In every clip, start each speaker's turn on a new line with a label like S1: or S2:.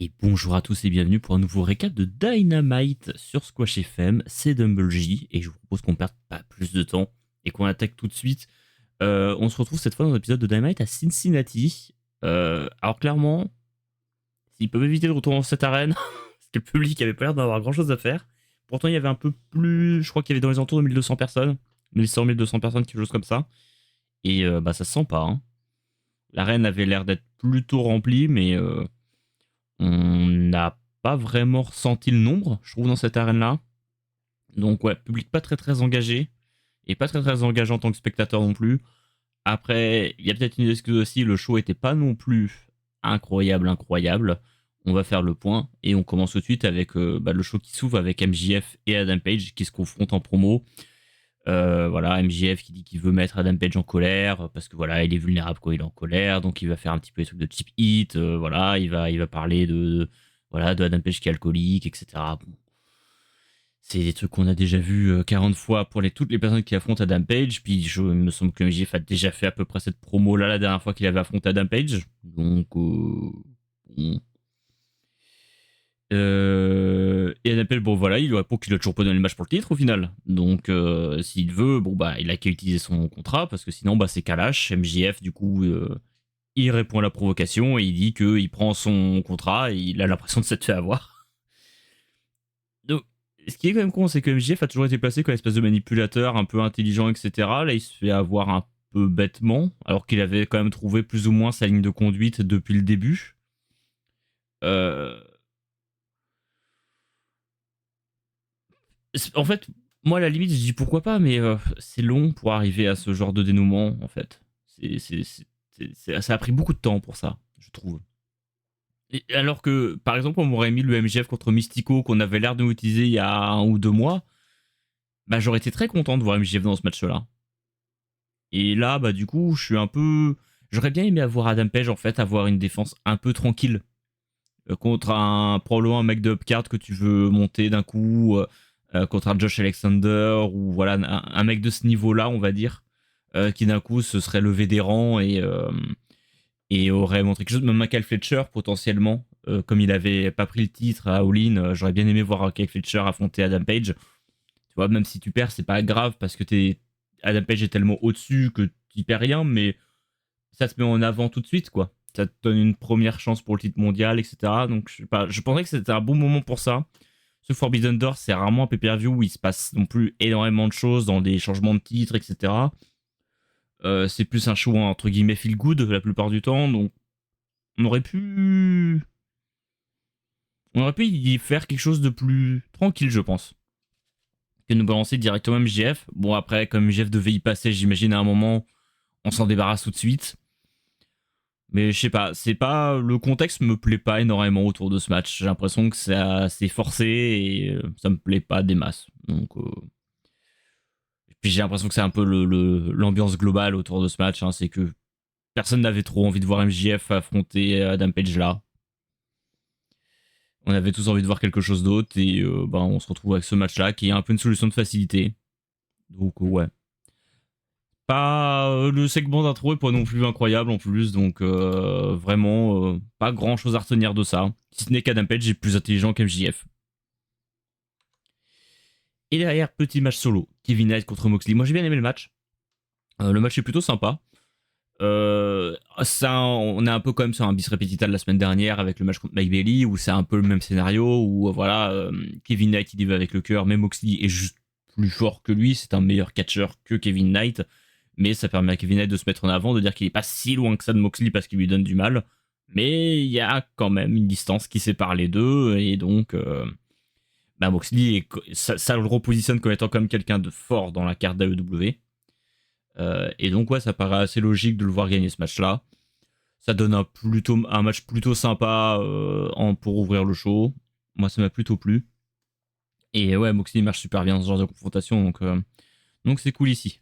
S1: Et bonjour à tous et bienvenue pour un nouveau récap de Dynamite sur Squash FM, c'est Dumble J et je vous propose qu'on perde pas plus de temps et qu'on attaque tout de suite. On se retrouve cette fois dans l'épisode de Dynamite à Cincinnati. Alors clairement, s'ils peuvent éviter de retourner dans cette arène, parce que le public avait pas l'air d'avoir grand chose à faire. Pourtant il y avait un peu plus, je crois qu'il y avait dans les alentours de 1200 personnes, 1100-1200 personnes, quelque chose comme ça. Et ça se sent pas. Hein. L'arène avait l'air d'être plutôt remplie, mais on n'a pas vraiment ressenti le nombre, je trouve, dans cette arène-là. Donc ouais, public pas très très engagé, et pas très très engagé en tant que spectateur non plus. Après, il y a peut-être une excuse aussi, le show était pas non plus incroyable. On va faire le point, et on commence tout de suite avec le show qui s'ouvre avec MJF et Adam Page qui se confrontent en promo. Voilà, MJF qui dit qu'il veut mettre Adam Page en colère parce que voilà, il est vulnérable quand il est en colère, donc il va faire un petit peu des trucs de cheap hit. Voilà, il va parler voilà, de Adam Page qui est alcoolique, etc. Bon, c'est des trucs qu'on a déjà vu 40 fois pour toutes les personnes qui affrontent Adam Page. Puis il me semble que MJF a déjà fait à peu près cette promo là la dernière fois qu'il avait affronté Adam Page. Donc bon. Et Adam Page, bon voilà, il aurait pour qu'il a toujours pas donné le match pour le titre au final. Donc s'il veut, bon bah il a qu'à utiliser son contrat parce que sinon bah c'est Kalash. MJF du coup il répond à la provocation et il dit qu'il prend son contrat et il a l'impression de s'être fait avoir. Donc ce qui est quand même con, c'est que MJF a toujours été placé comme une espèce de manipulateur un peu intelligent, etc. Là il se fait avoir un peu bêtement alors qu'il avait quand même trouvé plus ou moins sa ligne de conduite depuis le début. En fait, moi, à la limite, je dis pourquoi pas, mais c'est long pour arriver à ce genre de dénouement, en fait. Ça a pris beaucoup de temps pour ça, je trouve. Et alors que, par exemple, on m'aurait mis le MJF contre Mystico qu'on avait l'air de nous utiliser il y a 1 ou 2 mois, bah j'aurais été très content de voir MJF dans ce match-là. Et là, bah du coup, je suis un peu... J'aurais bien aimé avoir Adam Page, en fait, avoir une défense un peu tranquille contre probablement un mec de upcard que tu veux monter d'un coup, contre un Josh Alexander ou voilà un mec de ce niveau-là, on va dire, qui d'un coup se serait levé des rangs et aurait montré quelque chose. Même Michael Fletcher potentiellement, comme il avait pas pris le titre à All In, j'aurais bien aimé voir Michael Fletcher affronter Adam Page. Tu vois, même si tu perds, c'est pas grave parce que Adam Page est tellement au-dessus que tu perds rien, mais ça te met en avant tout de suite, quoi. Ça te donne une première chance pour le titre mondial, etc. Donc, je sais pas, je pensais que c'était un bon moment pour ça. Ce Forbidden Door, c'est rarement un pay-per-view où il se passe non plus énormément de choses dans des changements de titres, etc. C'est plus un show entre guillemets feel good la plupart du temps, donc on aurait pu, on aurait pu y faire quelque chose de plus tranquille, je pense, que nous balancer directement MJF. Bon après, comme MJF devait y passer, j'imagine à un moment, on s'en débarrasse tout de suite. Mais je sais pas, c'est pas le contexte me plaît pas énormément autour de ce match. J'ai l'impression que c'est forcé et ça me plaît pas des masses. Donc puis j'ai l'impression que c'est un peu l'ambiance globale autour de ce match. Hein, c'est que personne n'avait trop envie de voir MJF affronter Adam Page là. On avait tous envie de voir quelque chose d'autre et on se retrouve avec ce match là qui est un peu une solution de facilité. Donc ouais. Pas le segment d'intro est pas non plus incroyable en plus, donc vraiment pas grand chose à retenir de ça. Si ce n'est qu'Adam Page est plus intelligent qu'MJF. Et derrière, petit match solo, Kevin Knight contre Moxley. Moi j'ai bien aimé le match. Le match est plutôt sympa. On est un peu comme sur un bis repetita de la semaine dernière avec le match contre Mike Bailey où c'est un peu le même scénario où voilà, Kevin Knight il y va avec le cœur, mais Moxley est juste plus fort que lui, c'est un meilleur catcheur que Kevin Knight, mais ça permet à Kevin Knight de se mettre en avant, de dire qu'il est pas si loin que ça de Moxley parce qu'il lui donne du mal, mais il y a quand même une distance qui sépare les deux et donc Moxley ça le repositionne comme étant comme quelqu'un de fort dans la carte d'AEW. Et donc ouais, ça paraît assez logique de le voir gagner ce match-là. Ça donne un match plutôt sympa pour ouvrir le show. Moi, ça m'a plutôt plu. Et ouais, Moxley marche super bien dans ce genre de confrontation, donc c'est cool ici.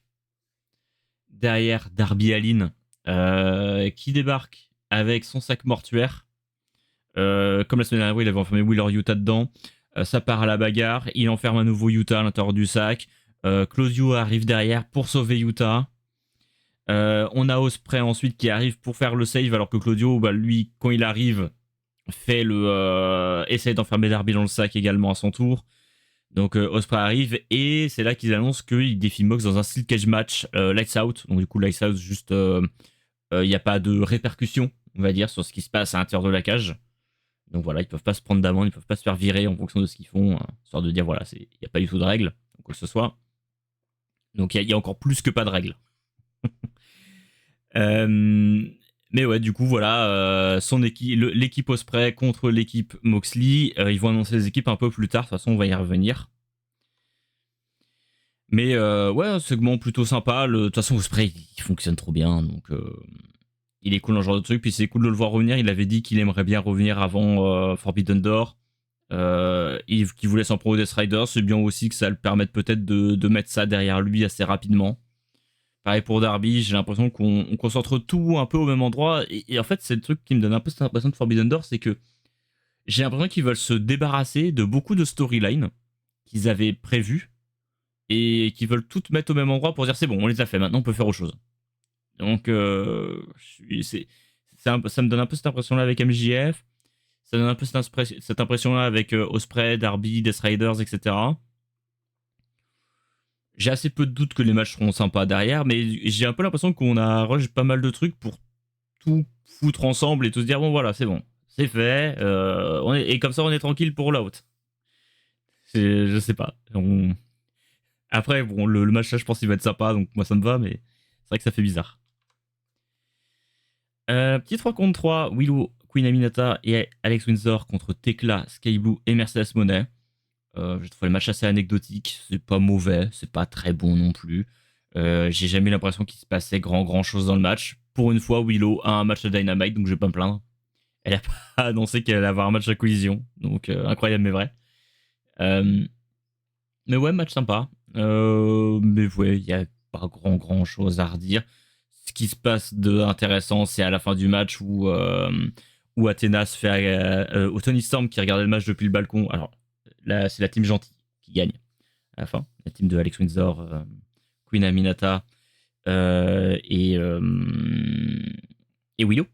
S1: Derrière, Darby Allin, qui débarque avec son sac mortuaire. Comme la semaine dernière, il avait enfermé Wheeler Utah dedans. Ça part à la bagarre. Il enferme à nouveau Utah à l'intérieur du sac. Claudio arrive derrière pour sauver Utah. On a Ospreay ensuite qui arrive pour faire le save alors que Claudio, lui, quand il arrive, essaye d'enfermer Darby dans le sac également à son tour. Donc Ospreay arrive et c'est là qu'ils annoncent qu'il défie Mox dans un steel cage match Lights Out. Donc du coup Lights Out, juste il n'y a pas de répercussions, on va dire, sur ce qui se passe à l'intérieur de la cage. Donc voilà, ils peuvent pas se prendre d'amende, ils peuvent pas se faire virer en fonction de ce qu'ils font, histoire de dire voilà, il n'y a pas du tout de règles, quoi que ce soit. Donc il y a encore plus que pas de règles. Mais ouais, du coup, voilà, l'équipe Ospreay contre l'équipe Moxley. Ils vont annoncer les équipes un peu plus tard, de toute façon, on va y revenir. Mais ouais, un segment plutôt sympa. De toute façon, Ospreay, il fonctionne trop bien, donc il est cool dans ce genre de truc. Puis c'est cool de le voir revenir. Il avait dit qu'il aimerait bien revenir avant Forbidden Door. Qu'il voulait s'en pro Death Rider. C'est bien aussi que ça le permette peut-être de mettre ça derrière lui assez rapidement. Pareil pour Darby, j'ai l'impression qu'on concentre tout un peu au même endroit. Et en fait, c'est le truc qui me donne un peu cette impression de Forbidden Door, c'est que j'ai l'impression qu'ils veulent se débarrasser de beaucoup de storylines qu'ils avaient prévues et qu'ils veulent toutes mettre au même endroit pour dire c'est bon, on les a fait, maintenant on peut faire autre chose. Donc, ça me donne un peu cette impression-là avec MJF, ça donne un peu cette impression-là avec Ospreay, Darby, Death Riders, etc. J'ai assez peu de doutes que les matchs seront sympas derrière, mais j'ai un peu l'impression qu'on a rush pas mal de trucs pour tout foutre ensemble et tout se dire bon voilà, c'est bon, c'est fait, et comme ça on est tranquille pour l'out. Je sais pas. Après, bon, le match là, je pense qu'il va être sympa, donc moi ça me va, mais c'est vrai que ça fait bizarre. Petit 3 contre 3, Willow, Queen Aminata et Alex Windsor contre Tekla, Sky Blue et Mercedes Monet. Je trouve le match assez anecdotique, c'est pas mauvais, c'est pas très bon non plus. J'ai jamais l'impression qu'il se passait grand chose dans le match. Pour une fois, Willow a un match de Dynamite, donc je vais pas me plaindre. Elle a pas annoncé qu'elle allait avoir un match à collision, donc incroyable mais vrai. Mais ouais, match sympa. Mais ouais, il y a pas grand chose à redire. Ce qui se passe de intéressant, c'est à la fin du match où Athena se fait au Tony Storm qui regardait le match depuis le balcon. Alors là, c'est la team gentille qui gagne à la fin. La team de Alex Windsor, Queen Aminata et Willow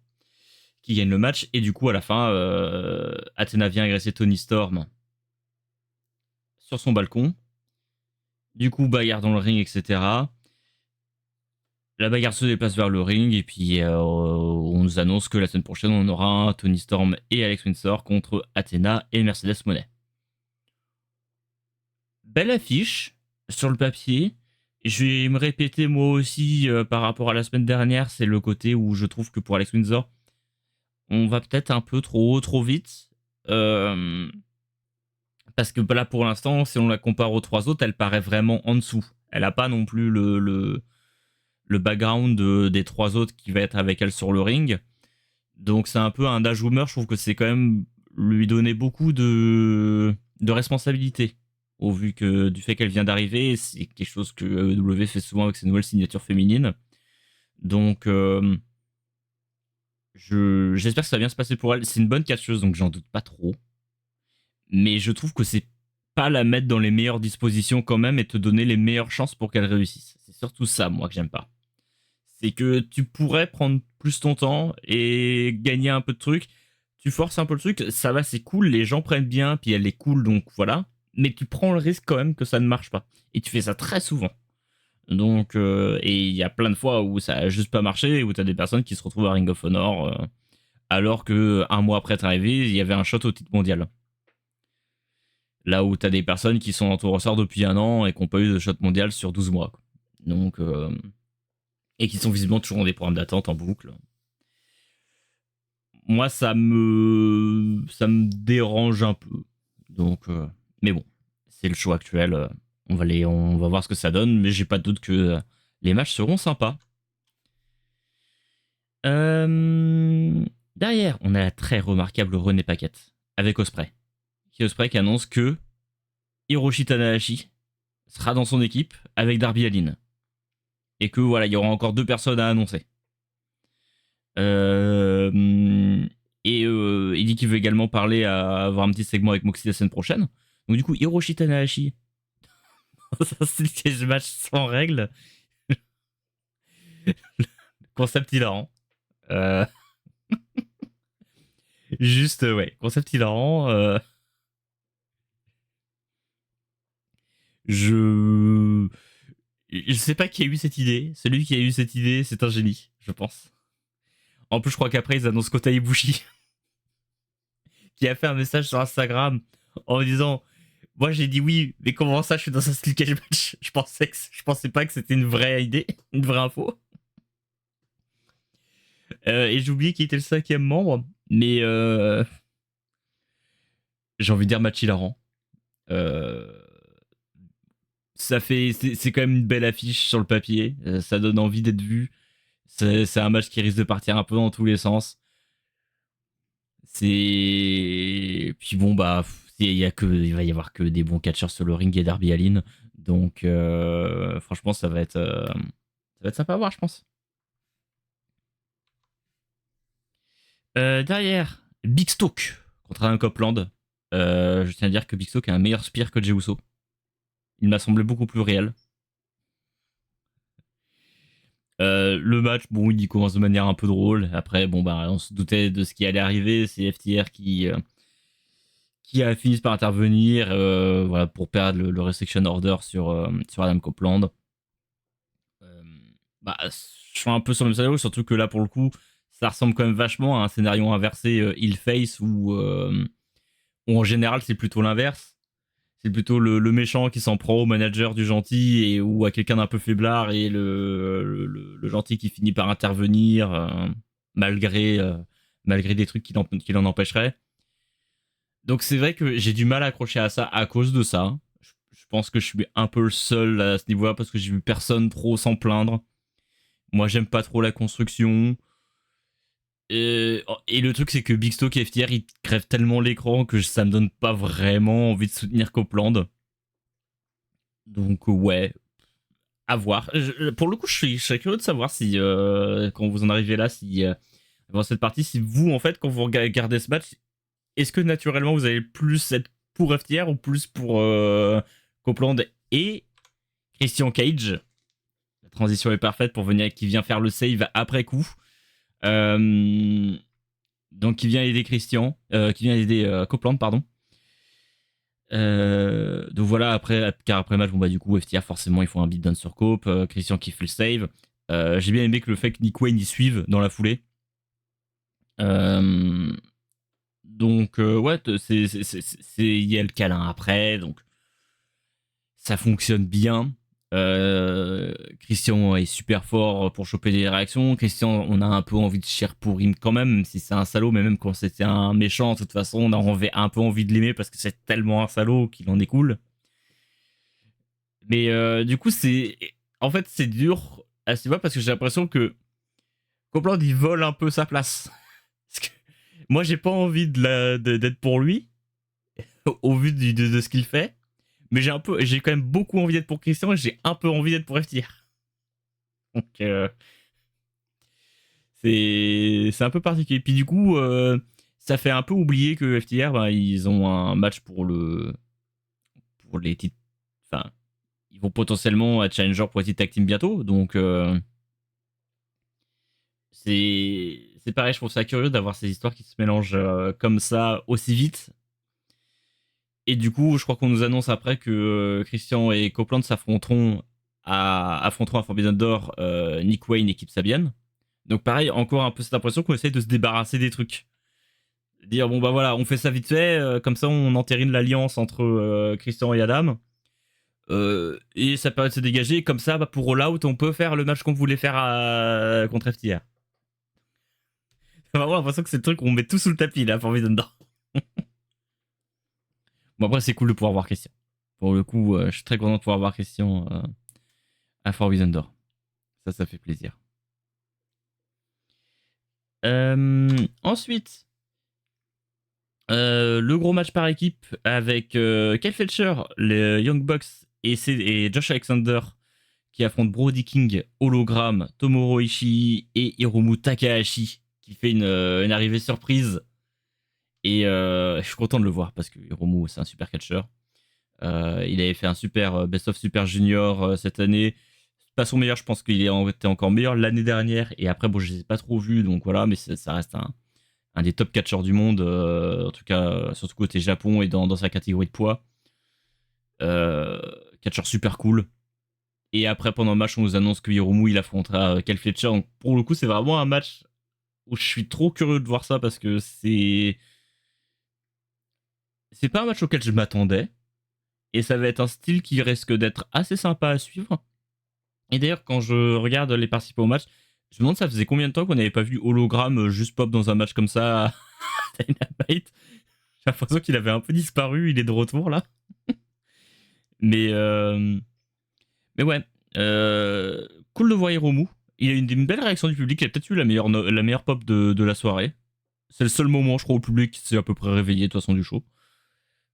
S1: qui gagne le match. Et du coup, à la fin, Athena vient agresser Tony Storm sur son balcon. Du coup, bagarre dans le ring, etc. La bagarre se déplace vers le ring et puis on nous annonce que la semaine prochaine, on aura un Tony Storm et Alex Windsor contre Athena et Mercedes Monet. Belle affiche sur le papier. Je vais me répéter moi aussi par rapport à la semaine dernière, c'est le côté où je trouve que pour Alex Windsor, on va peut-être un peu trop vite. Parce que là, pour l'instant, si on la compare aux trois autres, elle paraît vraiment en dessous. Elle n'a pas non plus le background des trois autres qui va être avec elle sur le ring. Donc c'est un peu un âge boomer. Je trouve que c'est quand même lui donner beaucoup de responsabilités. Au vu que du fait qu'elle vient d'arriver, c'est quelque chose que AEW fait souvent avec ses nouvelles signatures féminines. Donc j'espère que ça va bien se passer pour elle. C'est une bonne catcheuse, donc j'en doute pas trop. Mais je trouve que c'est pas la mettre dans les meilleures dispositions quand même et te donner les meilleures chances pour qu'elle réussisse. C'est surtout ça, moi, que j'aime pas. C'est que tu pourrais prendre plus ton temps et gagner un peu de trucs. Tu forces un peu le truc, ça va, c'est cool, les gens prennent bien, puis elle est cool, donc voilà. Mais tu prends le risque quand même que ça ne marche pas. Et tu fais ça très souvent. Donc, et il y a plein de fois où ça a juste pas marché, où t'as des personnes qui se retrouvent à Ring of Honor, alors que un mois après être arrivé, il y avait un shot au titre mondial. Là où t'as des personnes qui sont en tour ressort depuis un an et qui n'ont pas eu de shot mondial sur 12 mois. Quoi. Donc, et qui sont visiblement toujours dans des programmes d'attente en boucle. Moi, ça me dérange un peu. Donc, mais bon, c'est le show actuel. On va voir ce que ça donne, mais j'ai pas de doute que les matchs seront sympas. Derrière, on a la très remarquable René Paquette avec Ospreay. Ospreay qui annonce que Hiroshi Tanahashi sera dans son équipe avec Darby Allin. Et que voilà, il y aura encore 2 personnes à annoncer. Il dit qu'il veut également avoir un petit segment avec Moxley la semaine prochaine. Donc du coup, Hiroshi Tanahashi, ça c'est le match sans règles. Concept hilarant. Juste, ouais, concept hilarant. Je... Je sais pas qui a eu cette idée. Celui qui a eu cette idée, c'est un génie, je pense. En plus, je crois qu'après, ils annoncent Kota Ibushi, qui a fait un message sur Instagram en disant moi j'ai dit oui, mais comment ça je suis dans un steel cage match. Je pensais pas que c'était une vraie idée, une vraie info. Et j'ai oublié qui était le cinquième membre, mais j'ai envie de dire match hilarant. Euh, c'est quand même une belle affiche sur le papier. Ça donne envie d'être vu. C'est un match qui risque de partir un peu dans tous les sens. Puis bon bah il va y avoir que des bons catcheurs sur le ring et Darby Allin. Donc franchement ça va être sympa à voir je pense. Derrière Big Stoke contre Adam Copeland. Je tiens à dire que Big Stoke a un meilleur spear que Jey Uso. Il m'a semblé beaucoup plus réel. Le match, bon, il commence de manière un peu drôle. Après, bon, bah, on se doutait de ce qui allait arriver. C'est FTR qui a fini par intervenir voilà, pour perdre le Restriction Order sur Adam Copeland. Euh, Bah, je suis un peu sur le même scénario, surtout que là, pour le coup, ça ressemble quand même vachement à un scénario inversé heel-face où en général, c'est plutôt l'inverse. C'est plutôt le méchant qui s'en prend au manager du gentil ou à quelqu'un d'un peu faiblard et le gentil qui finit par intervenir malgré, malgré des trucs qui l'en empêcheraient. Donc c'est vrai que j'ai du mal à accrocher à ça à cause de ça. Je pense que je suis un peu le seul à ce niveau-là parce que j'ai vu personne trop s'en plaindre. Moi j'aime pas trop la construction. Et le truc c'est que Big Stock et FTR ils crèvent tellement l'écran que ça me donne pas vraiment envie de soutenir Copeland. Donc ouais, à voir. Pour le coup, je serais curieux de savoir si, quand vous en arrivez là, si, avant cette partie, si vous, en fait, quand vous regardez ce match, est-ce que naturellement vous allez plus être pour FTR ou plus pour Copeland et Christian Cage? La transition est parfaite pour venir, qui vient faire le save après coup. Euh, donc, qui vient aider Christian, qui vient aider Copeland, pardon. Donc voilà, car après match, bon bah du coup, FTR forcément ils font un beatdown sur Cope, Christian qui fait le save. J'ai bien aimé que le fait que Nick Wayne y suive dans la foulée. Euh, donc ouais, il y a le câlin après, donc ça fonctionne bien. Christian est super fort pour choper des réactions. Christian, on a un peu envie de chier pour him quand même si c'est un salaud, mais même quand c'était un méchant, de toute façon, on avait un peu envie de l'aimer parce que c'est tellement un salaud qu'il en est cool. Mais du coup, en fait, c'est dur à ce niveau parce que j'ai l'impression que Copeland il vole un peu sa place. Parce que moi, j'ai pas envie d'être pour lui au vu de ce qu'il fait, mais j'ai quand même beaucoup envie d'être pour Christian et j'ai un peu envie d'être pour FTR. Donc c'est un peu particulier. Puis du coup, ça fait un peu oublier que FTR, bah, ils ont un match pour les titres. Enfin, ils vont potentiellement être challenger pour les titres tag team bientôt, donc. C'est pareil, je trouve ça curieux d'avoir ces histoires qui se mélangent comme ça aussi vite. Et du coup, je crois qu'on nous annonce après que Christian et Copeland affronteront à Forbidden Door Nick Wayne et Kip Sabian. Donc pareil, encore un peu cette impression qu'on essaye de se débarrasser des trucs. Dire bon bah voilà, on fait ça vite fait, comme ça on entérine l'alliance entre Christian et Adam. Et ça permet de se dégager. Comme ça, bah, pour All Out, on peut faire le match qu'on voulait faire contre FTR. J'ai vraiment l'impression que c'est le truc qu'on met tout sous le tapis là, Forbidden Door. Bon, après, c'est cool de pouvoir voir Christian. Pour le coup, je suis très content de pouvoir voir Christian à Forbidden Door. Ça fait plaisir. Ensuite, le gros match par équipe avec Kyle Fletcher, les Young Bucks et Josh Alexander qui affrontent Brody King, Hologram, Tomohiro Ishii et Hiromu Takahashi qui fait une arrivée surprise. Et je suis content de le voir parce que Hiromu, c'est un super catcheur. Il avait fait un super Best of Super Junior cette année. Pas son meilleur, je pense qu'il était encore meilleur l'année dernière. Et après, bon, je les ai pas trop vus, donc voilà, mais ça reste un des top catcheurs du monde, en tout cas, surtout côté Japon et dans sa catégorie de poids. Euh, Catcheur super cool. Et après, pendant le match, on nous annonce que Hiromu il affrontera Cal Fletcher. Donc, pour le coup, c'est vraiment un match où je suis trop curieux de voir ça parce que c'est pas un match auquel je m'attendais. Et ça va être un style qui risque d'être assez sympa à suivre. Et d'ailleurs, quand je regarde les participants au match, je me demande ça faisait combien de temps qu'on n'avait pas vu Hologramme juste pop dans un match comme ça à Dynamite. J'ai l'impression qu'il avait un peu disparu, il est de retour là. Mais, euh, mais ouais, cool de voir Hiromu. Il a eu une belle réaction du public, il a peut-être eu la meilleure pop de la soirée. C'est le seul moment, je crois, où le public s'est à peu près réveillé de toute façon du show.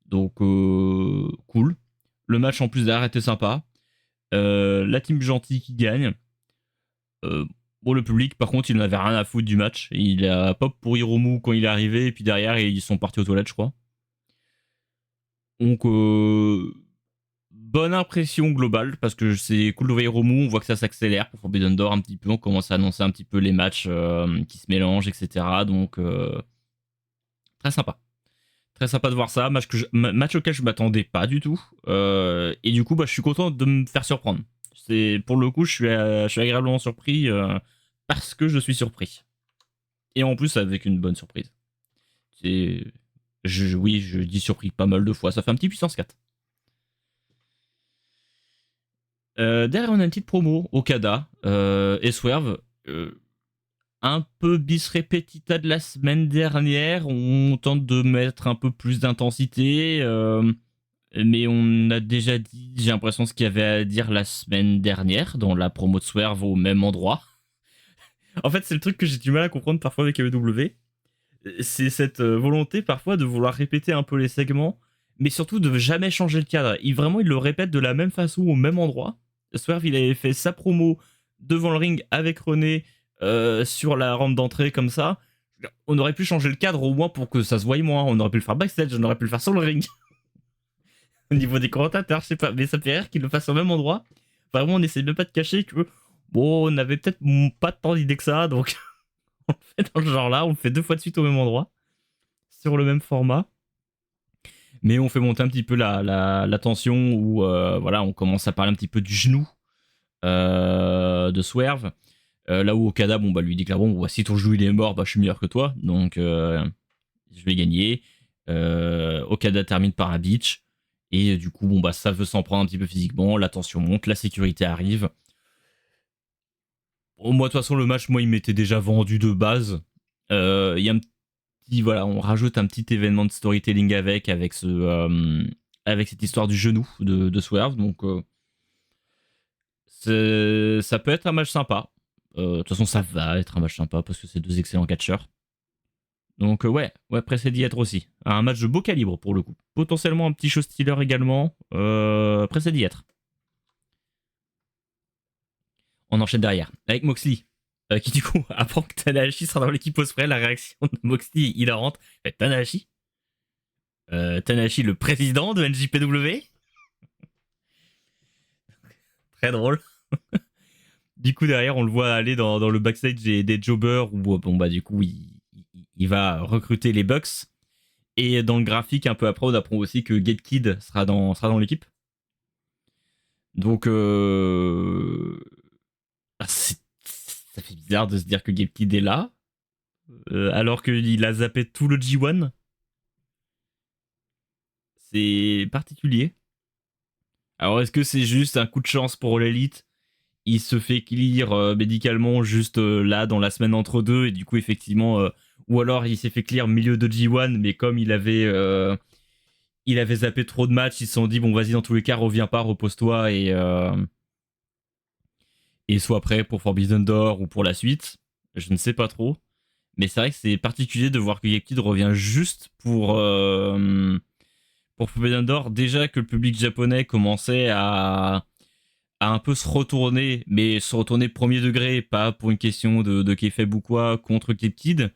S1: Donc, cool. Le match en plus derrière était sympa. La team gentille qui gagne. Bon, le public, par contre, il n'avait rien à foutre du match. Il a pop pour Hiromu quand il est arrivé, et puis derrière, ils sont partis aux toilettes, je crois. Donc, bonne impression globale, parce que c'est cool de voir Hiromu. On voit que ça s'accélère pour Forbidden Door un petit peu. On commence à annoncer un petit peu les matchs qui se mélangent, etc. Donc, très sympa. Très sympa de voir ça. Match auquel je m'attendais pas du tout. Et du coup, bah, je suis content de me faire surprendre. Pour le coup, je suis agréablement surpris parce que je suis surpris. Et en plus, avec une bonne surprise. C'est, oui, je dis surpris pas mal de fois. Ça fait un petit puissance 4. Derrière, on a une petite promo, Okada et Swerve. Un peu bis repetita de la semaine dernière. On tente de mettre un peu plus d'intensité. Mais on a déjà dit, j'ai l'impression, ce qu'il y avait à dire la semaine dernière dans la promo de Swerve au même endroit. En fait, c'est le truc que j'ai du mal à comprendre parfois avec AEW. C'est cette volonté parfois de vouloir répéter un peu les segments, mais surtout de jamais changer le cadre. Il le répète de la même façon au même endroit. Swerve, il avait fait sa promo devant le ring avec René sur la rampe d'entrée comme ça. On aurait pu changer le cadre au moins pour que ça se voie moins. On aurait pu le faire backstage, on aurait pu le faire sur le ring. Au niveau des commentateurs, je sais pas, mais ça fait rire qu'ils le fassent au même endroit. Vraiment, on essaie même pas de cacher que bon, on avait peut-être pas tant d'idées que ça, donc on le fait dans le genre là, on le fait 2 fois de suite au même endroit, sur le même format. Mais on fait monter un petit peu la tension où voilà, on commence à parler un petit peu du genou de Swerve. Là où Okada, bon, bah, lui dit clairement, bon, bah, si ton genou il est mort, bah, je suis meilleur que toi, donc je vais gagner. Okada termine par un beach. Et du coup, bon, bah, ça veut s'en prendre un petit peu physiquement. La tension monte, la sécurité arrive. Bon, moi, de toute façon, le match, moi, il m'était déjà vendu de base. Il y a un petit, voilà, on rajoute un petit événement de storytelling avec cette histoire du genou de Swerve. Donc, ça peut être un match sympa. De toute façon, ça va être un match sympa parce que c'est 2 excellents catcheurs. Donc ouais, pressé d'y être aussi. Un match de beau calibre pour le coup. Potentiellement un petit show stealer également. Pressé d'y être. On enchaîne derrière avec Moxley. Qui du coup apprend que Tanahashi sera dans l'équipe Ospreay. La réaction de Moxley il rentre. Tanahashi Tanahashi le président de NJPW. Très drôle. Du coup derrière on le voit aller dans le backstage des jobbers où bon bah du coup il va recruter les Bucks. Et dans le graphique, un peu après, on apprend aussi que Gatekid sera dans l'équipe. Donc, ça fait bizarre de se dire que Gatekid est là, alors qu'il a zappé tout le G1. C'est particulier. Alors, est-ce que c'est juste un coup de chance pour l'élite? Il se fait clear médicalement juste là, dans la semaine entre deux, et du coup, effectivement, ou alors il s'est fait clear milieu de G1, mais comme il avait zappé trop de matchs, ils se sont dit bon vas-y dans tous les cas reviens pas, repose-toi et sois prêt pour Forbidden Door ou pour la suite. Je ne sais pas trop, mais c'est vrai que c'est particulier de voir que Yakid revient juste pour Forbidden Door. Déjà que le public japonais commençait à un peu se retourner, mais se retourner premier degré, pas pour une question de kayfabe ou quoi contre Kid.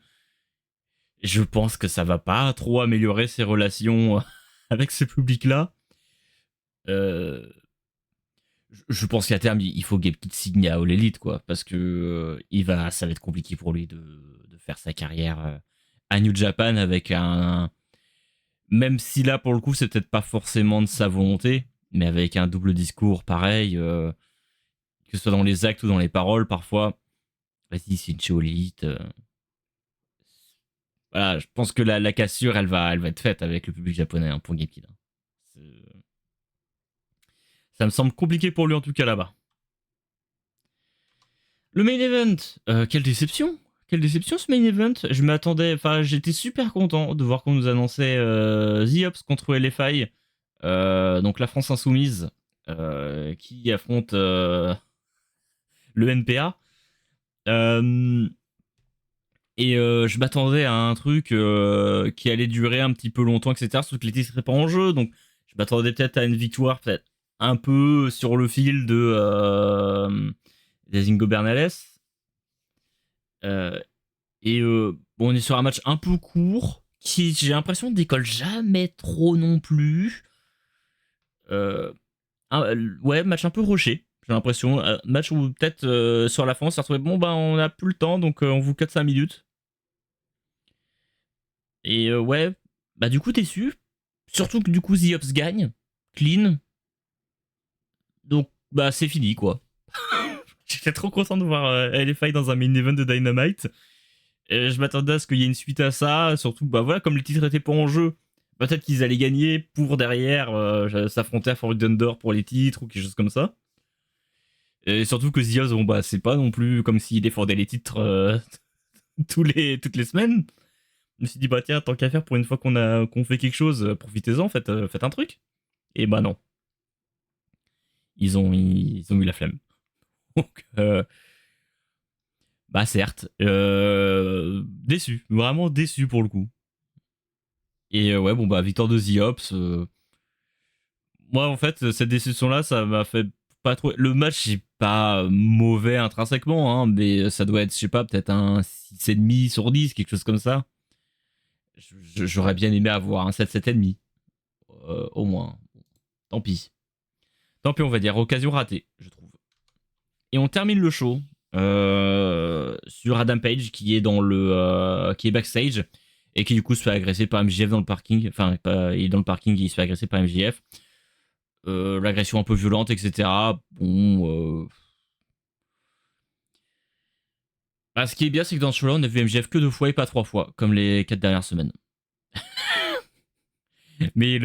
S1: Je pense que ça va pas trop améliorer ses relations avec ce public-là. Euh, je pense qu'à terme, il faut Gabe Kidd signe à All Elite, quoi, parce que ça va être compliqué pour lui de faire sa carrière à New Japan avec un. Même si là, pour le coup, c'est peut-être pas forcément de sa volonté, mais avec un double discours pareil, que ce soit dans les actes ou dans les paroles, parfois. Vas-y, c'est une show elite. Voilà, je pense que la cassure, elle va être faite avec le public japonais hein, pour Gekill. Ça me semble compliqué pour lui en tout cas là-bas. Le main event, quelle déception! Quelle déception ce main event. Je m'attendais, enfin j'étais super content de voir qu'on nous annonçait The Ops contre LFI, donc la France Insoumise, qui affronte le NPA. Je m'attendais à un truc qui allait durer un petit peu longtemps, etc. Sauf que les titres seraient pas en jeu, donc je m'attendais peut-être à une victoire, peut-être un peu sur le fil des Ingo Bernales. Bon, on est sur un match un peu court, qui j'ai l'impression décolle jamais trop non plus. Ouais, match un peu rushé, j'ai l'impression. Match où peut-être sur la fin on s'est retrouvé, bon bah on a plus le temps, donc on vous cut 5 minutes. Ouais, bah du coup déçu. Surtout que du coup The Ops gagne, clean. Donc bah c'est fini quoi. J'étais trop content de voir LFI dans un main event de Dynamite. Je m'attendais à ce qu'il y ait une suite à ça, surtout bah voilà, comme les titres étaient pas en jeu, peut-être qu'ils allaient gagner pour derrière s'affronter à Forbidden Door pour les titres ou quelque chose comme ça. Et surtout que The Ops, bon bah c'est pas non plus comme s'ils défendaient les titres toutes les semaines. Je me suis dit bah tiens, tant qu'à faire pour une fois qu'on fait quelque chose, profitez-en, faites un truc. Et bah non, ils ont eu la flemme. Donc bah certes, déçu, vraiment déçu pour le coup. Et ouais, bon bah victoire de The Ops. Moi en fait cette décision là, ça m'a fait pas trop. Le match est pas mauvais intrinsèquement, hein, mais ça doit être, je sais pas, peut-être un 6,5 sur 10, quelque chose comme ça. J'aurais bien aimé avoir un 7,5 au moins. Tant pis. Tant pis, on va dire occasion ratée, je trouve. Et on termine le show sur Adam Page qui est qui est backstage et qui du coup se fait agresser par MJF dans le parking. Enfin, il est dans le parking et il se fait agresser par MJF. L'agression un peu violente, etc. Bon. Bah, ce qui est bien, c'est que dans ce show-là, on a vu MJF que 2 fois et pas 3 fois, comme les 4 dernières semaines. Mais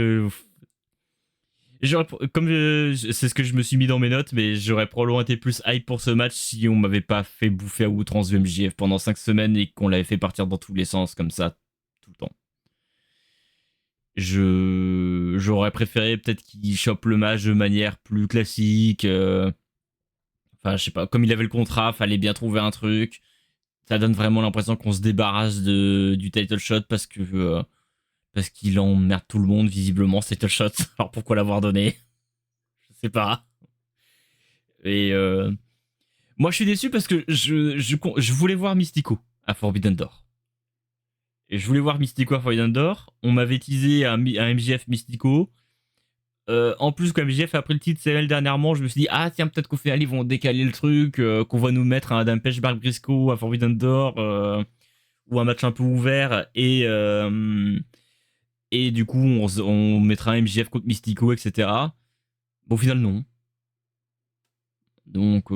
S1: comme c'est ce que je me suis mis dans mes notes, mais j'aurais probablement été plus hype pour ce match si on m'avait pas fait bouffer à outrance du MJF pendant 5 semaines et qu'on l'avait fait partir dans tous les sens comme ça tout le temps. J'aurais préféré peut-être qu'il chope le match de manière plus classique. Enfin, je sais pas, comme il avait le contrat, fallait bien trouver un truc. Ça donne vraiment l'impression qu'on se débarrasse du title shot parce qu'il emmerde tout le monde visiblement, ce title shot. Alors pourquoi l'avoir donné? Je sais pas. Et moi je suis déçu parce que je voulais voir Mystico à Forbidden Door. Et je voulais voir Mystico à Forbidden Door. On m'avait teasé un MJF Mystico. En plus, quand MJF a pris le titre CL dernièrement, je me suis dit, ah tiens, peut-être qu'au final ils vont décaler le truc, qu'on va nous mettre un Adam Page Mark Briscoe à Forbidden Door, ou un match un peu ouvert, et du coup on mettra un MJF contre Mystico, etc. Bon, au final, non. Donc,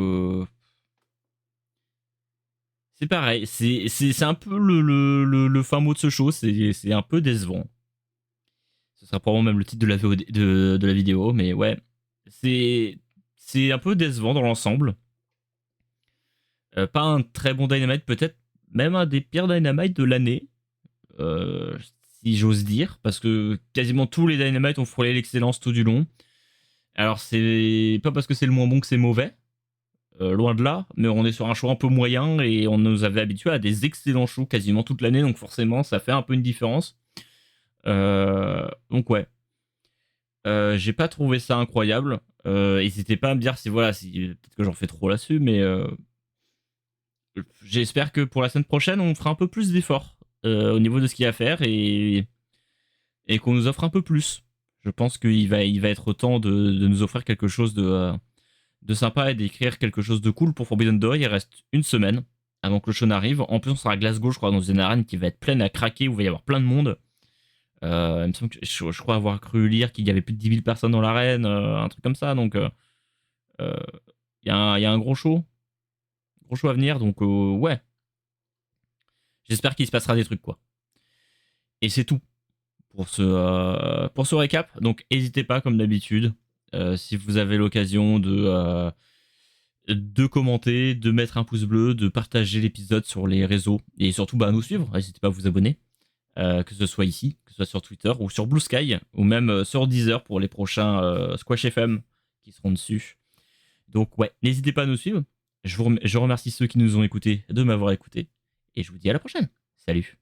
S1: c'est pareil, c'est un peu le fin mot de ce show, c'est un peu décevant. Ce sera probablement même le titre de la, de la vidéo, mais ouais, c'est un peu décevant dans l'ensemble. Pas un très bon Dynamite, peut-être même un des pires Dynamite de l'année, si j'ose dire, parce que quasiment tous les Dynamite ont frôlé l'excellence tout du long. Alors c'est pas parce que c'est le moins bon que c'est mauvais, loin de là, mais on est sur un show un peu moyen et on nous avait habitués à des excellents shows quasiment toute l'année, donc forcément ça fait un peu une différence. Donc ouais, j'ai pas trouvé ça incroyable. N'hésitez pas à me dire si voilà, si peut-être que j'en fais trop là-dessus, mais j'espère que pour la semaine prochaine on fera un peu plus d'efforts au niveau de ce qu'il y a à faire et qu'on nous offre un peu plus. Je pense qu'il va être temps de nous offrir quelque chose de sympa et d'écrire quelque chose de cool pour Forbidden Door. Il reste une semaine avant que le show n'arrive. En plus, on sera à Glasgow, je crois, dans une arène qui va être pleine à craquer, où il va y avoir plein de monde. Il me semble que je crois avoir cru lire qu'il y avait plus de 10 000 personnes dans l'arène, un truc comme ça. Donc, il y a un gros show. Gros show à venir. Donc, ouais. J'espère qu'il se passera des trucs, quoi. Et c'est tout pour ce récap. Donc, n'hésitez pas, comme d'habitude, si vous avez l'occasion de commenter, de mettre un pouce bleu, de partager l'épisode sur les réseaux et surtout nous suivre. N'hésitez pas à vous abonner, que ce soit ici, que ce soit sur Twitter ou sur Blue Sky ou même sur Deezer pour les prochains Squash FM qui seront dessus. Donc ouais, n'hésitez pas à nous suivre. Je remercie ceux qui nous ont écoutés de m'avoir écouté et je vous dis à la prochaine. Salut.